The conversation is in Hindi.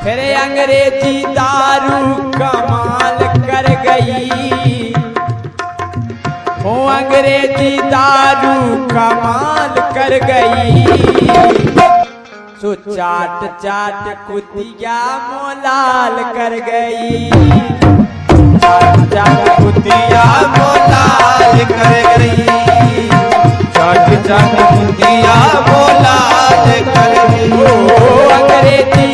फिर अंग्रेजी दारू कमाल कर गई, वो अंग्रेजी दारू कमाल कर गई। सो चाट चाट कुतिया मोलाल कर गई, चाट चाट कुतिया मोलाल कर गई, चाट चाट कुतिया मोलाल कर गई। अंग्रेजी